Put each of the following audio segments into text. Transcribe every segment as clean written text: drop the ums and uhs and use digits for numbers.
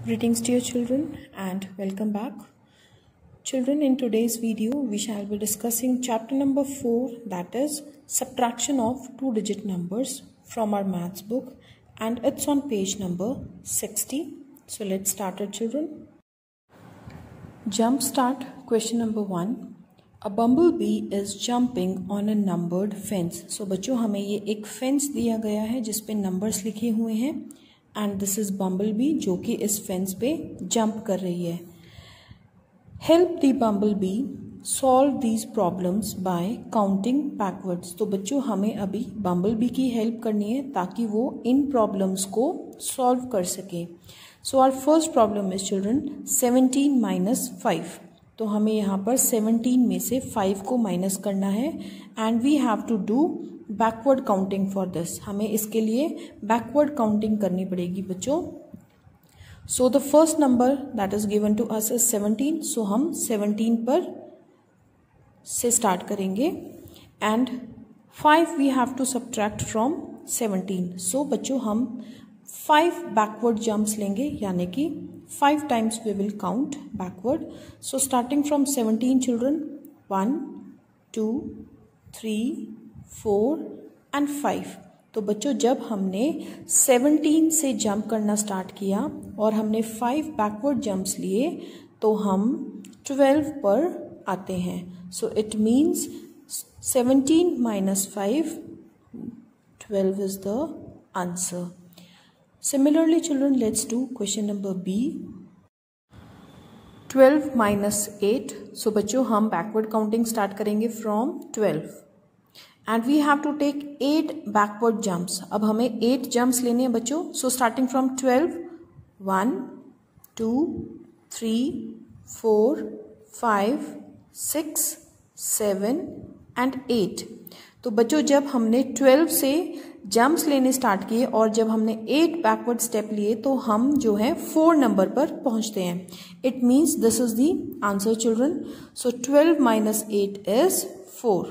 Greetings dear children and welcome back. Children, in today's video we shall be discussing chapter number 4, that is subtraction of two-digit numbers from our maths book, and it's on page number 60. So let's start it children. Jump start. Question number 1. A bumblebee is jumping on a numbered fence. So बच्चों हमें ये एक fence दिया गया है जिस पे numbers लिखे हुए हैं एंड दिस इज बम्बलबी जो कि इस फेंस पे जंप कर रही है. Help the bumblebee solve these problems bye counting backwards. तो बच्चों हमें अभी बम्बलबी की हेल्प करनी है ताकि वो इन प्रॉब्लम्स को सॉल्व कर सके. So our first problem is children 17 minus 5. तो हमें यहाँ पर 17 में से 5 को माइनस करना है and we have to do backward counting for this. हमें इसके लिए बैकवर्ड काउंटिंग करनी पड़ेगी बच्चों. So the first number that is given to us is 17. So हम 17 पर से स्टार्ट करेंगे and 5 we have to subtract from 17. So बच्चों हम 5 बैकवर्ड जंप्स लेंगे यानी कि 5 times we will count backward. So starting from 17 children, 1, 2, 3, 4 and 5. तो बच्चों जब हमने 17 से जंप करना स्टार्ट किया और हमने 5 बैकवर्ड जंप्स लिए तो हम 12 पर आते हैं. So it means 17 minus 5, 12 is the answer. Similarly children, let's do question number B. 12 minus 8. So बच्चों हम backward counting start करेंगे from 12 and we have to take 8 backward jumps. अब हमें 8 jumps लेने हैं बच्चों. So starting from 12, 1, 2, 3, 4, 5, 6, 7 and 8. तो बच्चों जब हमने 12 से जंप्स लेने स्टार्ट किए और जब हमने 8 बैकवर्ड स्टेप लिए तो हम जो है 4 नंबर पर पहुंचते हैं. It means this is the answer children. So 12 minus 8 is 4.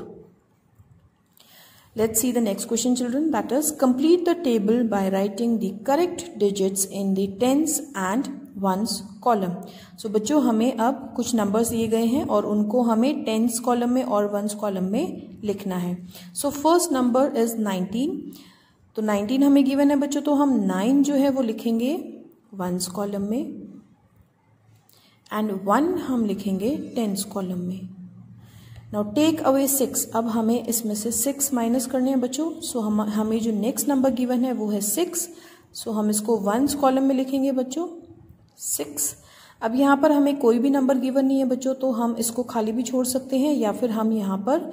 Let's see the next question children, that is complete the table by writing the correct digits in the tens and ones column. So बच्चों हमें अब कुछ numbers दिए गए हैं और उनको हमें टेंस कॉलम में और वंस कॉलम में लिखना है. So first number is 19. तो 19 हमें गिवन है बच्चों तो हम 9 जो है वो लिखेंगे वंस कॉलम में एंड 1 हम लिखेंगे टेंस कॉलम में. Now take away 6. अब हमें इसमें से 6 माइनस करने हैं बच्चों. सो हमें जो नेक्स्ट नंबर गिवन है वो है 6. सो हम इसको वंस कॉलम में लिखेंगे बच्चों 6. अब यहाँ पर हमें कोई भी नंबर गिवन नहीं है बच्चों तो हम इसको खाली भी छोड़ सकते हैं या फिर हम यहाँ पर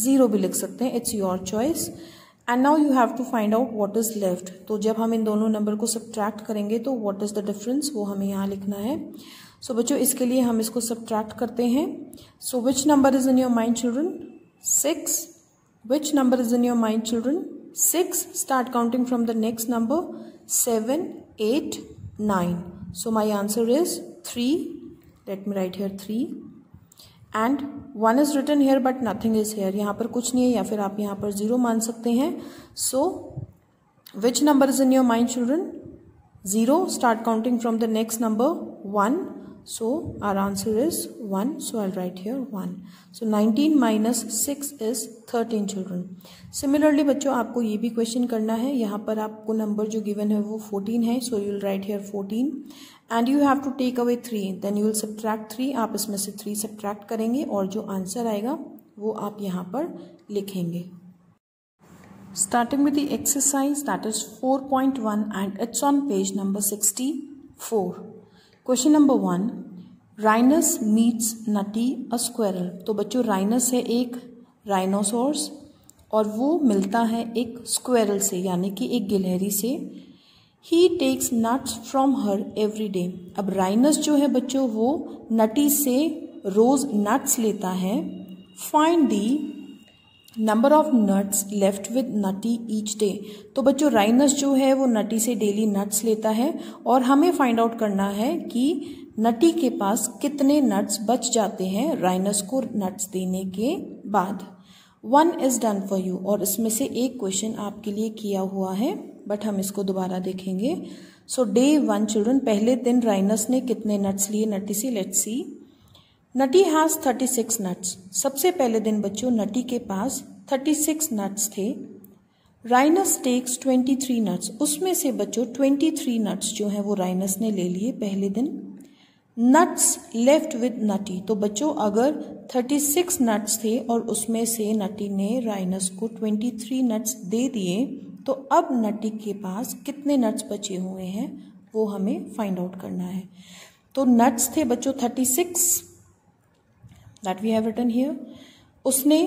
0 भी लिख सकते हैं. It's your choice. And now you have to find out what is left. तो जब हम इन दोनों नंबर को सब्ट्रैक्ट करेंगे तो व्हाट इज द डिफरेंस वो हमें यहाँ लिखना है. सो बच्चों इसके लिए हम इसको सब्ट्रैक्ट करते हैं. So which number is in your mind children? 6. Which number is in your mind children? 6. Start counting from the next number. 7, 8, 9. So my answer is 3. Let me write here 3. And 1 is written here but nothing is here. यहाँ पर कुछ नहीं है या फिर आप यहाँ पर 0 मान सकते हैं. So which number is in your mind children? 0. Start counting from the next number 1. So our answer is 1. So I'll write here 1. So 19 minus 6 is 13 children. Similarly बच्चों आपको ये भी क्वेश्चन करना है. यहाँ पर आपको नंबर जो गिवन है वो 14 है. So you'll write here 14 and you have to take away 3. Then you will subtract 3. आप इसमें से 3 subtract करेंगे और जो आंसर आएगा वो आप यहाँ पर लिखेंगे. Starting with the exercise that is 4.1 and it's on page number 64. Question number 1. Rhinus meets Nutty a squirrel. तो बच्चों राइनस है एक राइनोसॉर्स और वो मिलता है एक स्क्वेरल से यानी कि एक गिलहरी से. He takes nuts from her every day. अब राइनस जो है बच्चों वो नटी से रोज नट्स लेता है. Find the number of nuts left with nutty each day. तो बच्चों राइनस जो है वो नटी से डेली नट्स लेता है और हमें फाइंड आउट करना है कि नटी के पास कितने नट्स बच जाते हैं राइनस को नट्स देने के बाद. 1 इज डन फॉर यू. और इसमें से एक क्वेश्चन आपके लिए किया हुआ है बट हम इसको दोबारा देखेंगे. सो डे 1 चिल्ड्रन, पहले दिन राइनस ने कितने नट्स लिए नटी से? Let's see. Nutty has 36 nuts. सबसे पहले दिन बच्चों नटी के पास 36 नट्स थे। राइनस टेक्स 23 नट्स, उसमें से बच्चों 23 नट्स जो हैं वो राइनस ने ले लिए पहले दिन। नट्स लेफ्ट विद नटी, तो बच्चों अगर 36 नट्स थे और उसमें से नटी ने राइनस को 23 नट्स दे दिए, तो अब नटी के पास कितने नट्स बचे हुए हैं वो हमें फाइंड आउट करना है। तो नट्स थे बच्चों 36 that we have written here. उसने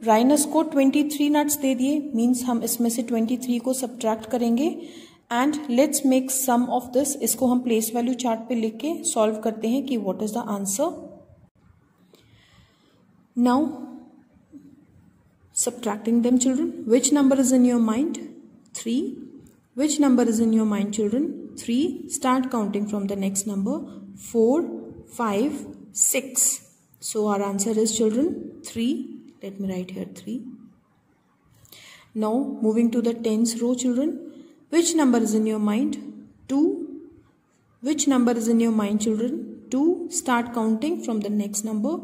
राइनस को 23 नट्स दे दिए, मीन्स हम इसमें से 23 को सब्ट्रैक्ट करेंगे and let's make sum of this. इसको हम प्लेस वैल्यू चार्ट पे लिख के सॉल्व करते हैं कि what is the answer. Now subtracting them children, which number is in your mind? 3. Which number is in your mind children? 3. Start counting from the next number. 4, 5, 6. So our answer is children 3. Let me write here 3. Now moving to the tens row children. Which number is in your mind? 2. Which number is in your mind children? 2. Start counting from the next number.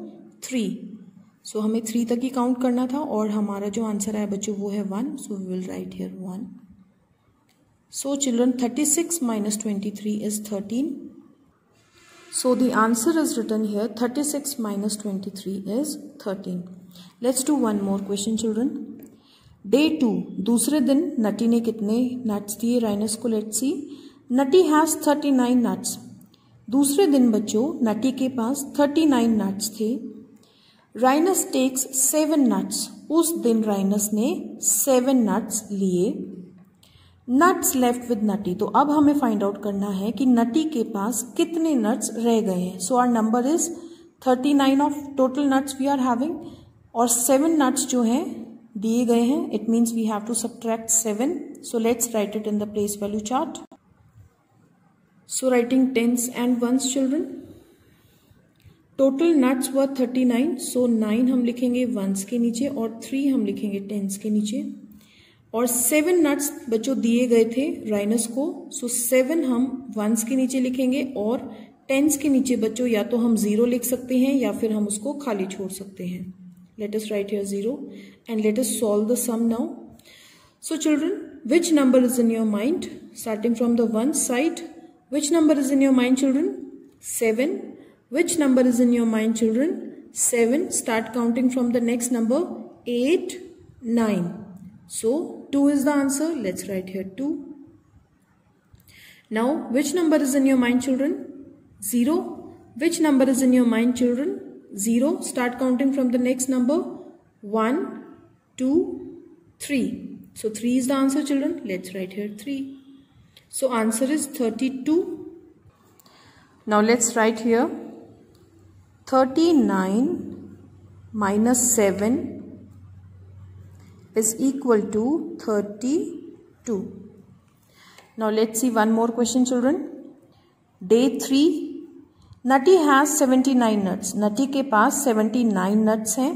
3. सो हमें 3 तक ही count करना था और हमारा जो answer आया बच्चों वो है 1. So we will write here 1. So children 36 minus 23 is 13. So the answer is written here 36 minus 23 is 13. Let's do one more question children. Day 2, दूसरे दिन नटी ने कितने नट्स दिए राइनस को? Let's see. Nutty has 39 nuts. दूसरे दिन बच्चों नटी के पास 39 नट्स थे। राइनस टेक्स 7 नट्स, उस दिन राइनस ने 7 नट्स लिए। नट्स लेफ्ट विद नटी, तो अब हमें फाइंड आउट करना है कि नटी के पास कितने नट्स रह गए हैं। So our number is 39 of total nuts we are having, और 7 नट्स जो हैं दिए गए हैं। It means we have to subtract 7. So let's write it in the place value chart. So writing tens and ones children, total nuts were 39. So 9 हम लिखेंगे once के नीचे और 3 हम लिखेंगे टेंस के नीचे, और 7 नट्स बच्चों दिए गए थे राइनस को। सो 7 हम वंस के नीचे लिखेंगे और टेंस के नीचे बच्चों या तो हम 0 लिख सकते हैं या फिर हम उसको खाली छोड़ सकते हैं. Let us write here 0 and let us solve the sum now. So children, which number is in your mind? Starting from the ones side, which number is in your mind children? 7. Which number is in your mind children? 7. Start counting from the next number. 8, 9. So 2 is the answer. Let's write here 2. Now which number is in your mind children? 0. Which number is in your mind children? 0. Start counting from the next number. 1, 2, 3. So 3 is the answer children. Let's write here 3. So answer is 32. Now let's write here 39 minus 7 is equal to 32. Now let's see one more question children. Day 3, Nutty has 79 nuts. Nutty के पास 79 nuts हैं.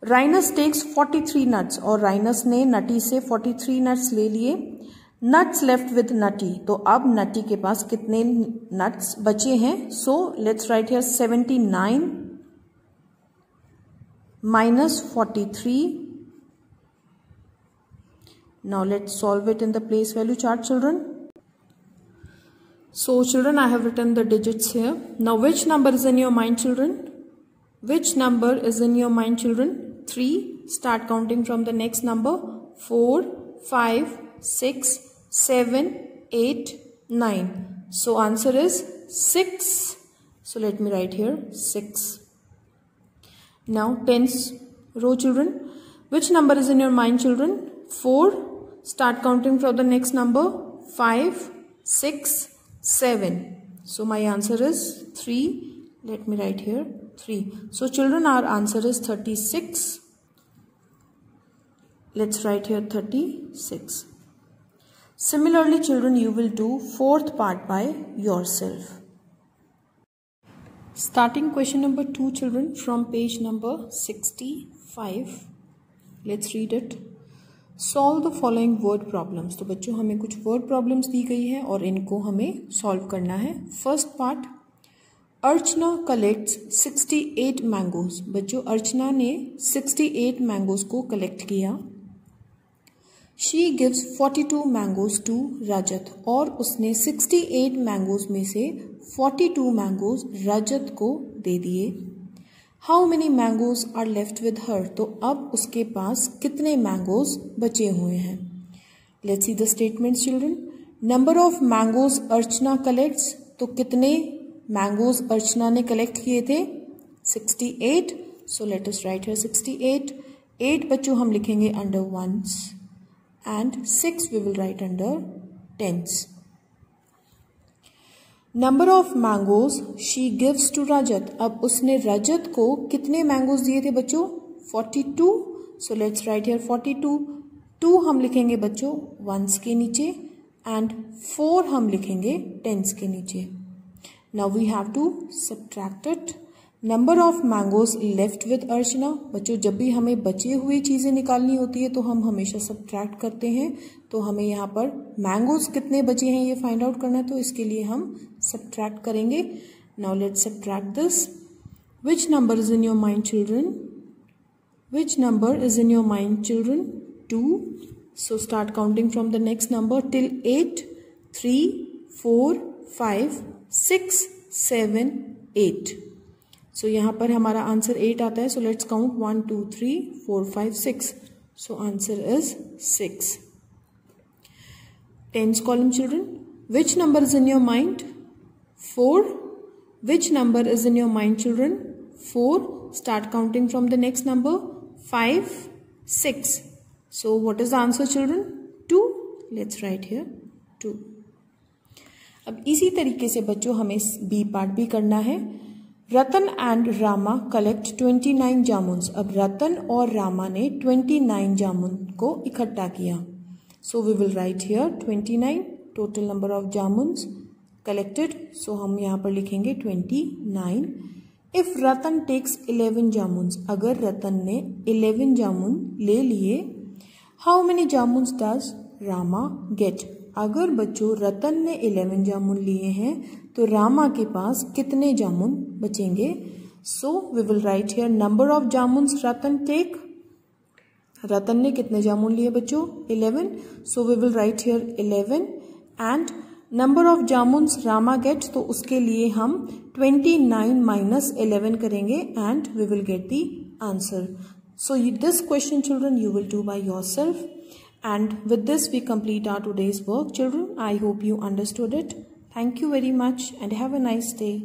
Rhinus takes 43 nuts और Rhinus ने Nutty से 43 nuts ले लिए. Nuts left with Nutty, तो अब Nutty के पास कितने nuts बचे हैं? So let's write here 79 minus 43. Now let's solve it in the place value chart children. So children, I have written the digits here. Now which number is in your mind children? Which number is in your mind children? 3. Start counting from the next number. 4, 5, 6, 7, 8, 9. So answer is 6. So let me write here 6. Now tens row children. Which number is in your mind children? 4. Start counting from the next number. 5, 6, 7. So my answer is 3. Let me write here 3. So children, our answer is 36. Let's write here 36. Similarly children, you will do fourth part by yourself. Starting question number 2 children from page number 65. Let's read it. Solve the following word problems. तो बच्चों हमें कुछ word problems दी गई है और इनको हमें solve करना है। फर्स्ट पार्ट, अर्चना कलेक्ट्स 68 मैंगोज। बच्चों अर्चना ने 68 मैंगोज को कलेक्ट किया। शी गिव्स 42 मैंगोज टू रजत, और उसने 68 मैंगोज में से 42 मैंगोज रजत को दे दिए। How many mangoes are left with her, तो अब उसके पास कितने मैंगोज बचे हुए हैं। Let's see the statements children. Number of mangoes Archana collects, तो कितने मैंगोज अर्चना ने कलेक्ट किए थे, 68। So let us write here 68। 8 बच्चों हम लिखेंगे under ones and 6 we will write under tens. Number of mangoes she gives to Rajat, अब उसने रजत को कितने मैंगोज दिए थे बच्चों, 42। सो लेट्स राइट हियर 42। 2 हम लिखेंगे बच्चों वंस के नीचे एंड 4 हम लिखेंगे टेंस के नीचे। Now we have to subtract it. Number of mangoes left with Archana, बच्चों जब भी हमें बचे हुए चीज़ें निकालनी होती है तो हम हमेशा सब्ट्रैक्ट करते हैं। तो हमें यहाँ पर मैंगोज कितने बचे हैं ये फाइंड आउट करना है, तो इसके लिए हम सब्ट्रैक्ट करेंगे। Now let's subtract this. Which number is in your mind children, which number is in your mind children, 2। So start counting from the next number till 8, 3, 4, 5, 6, 7, 8। सो यहाँ पर हमारा आंसर 8 आता है। So let's count 1, 2, 3, 4, 5, 6। So answer is 6। Tens column children, which number is in your mind, 4। Which number is in your mind children, 4। Start counting from the next number 5, 6। So what is the answer children, 2। Let's write here 2। अब इसी तरीके से बच्चों हमें B part भी करना है। रतन and Rama collect 29 jamuns, अब रतन और रामा ने 29 जामुन को इकट्ठा किया। So we will write here 29 total number of jamuns collected. So हम यहाँ पर लिखेंगे 29। इफ रतन टेक्स 11 जामुन्स, अगर रतन ने 11 जामुन ले लिए, how many jamuns does Rama get, अगर बच्चों रतन ने 11 जामुन लिए हैं तो रामा के पास कितने जामुन बचेंगे। So we will write here number of jamuns Ratan take, Ratan ने कितने जामुन लिए बच्चों, 11। So we will write here 11 and number of jamuns Rama get, तो उसके लिए हम 29 माइनस 11 करेंगे and we will get the answer. So this question children you will do by yourself. And with this we complete our today's work children. I hope you understood it. Thank you very much and have a nice day.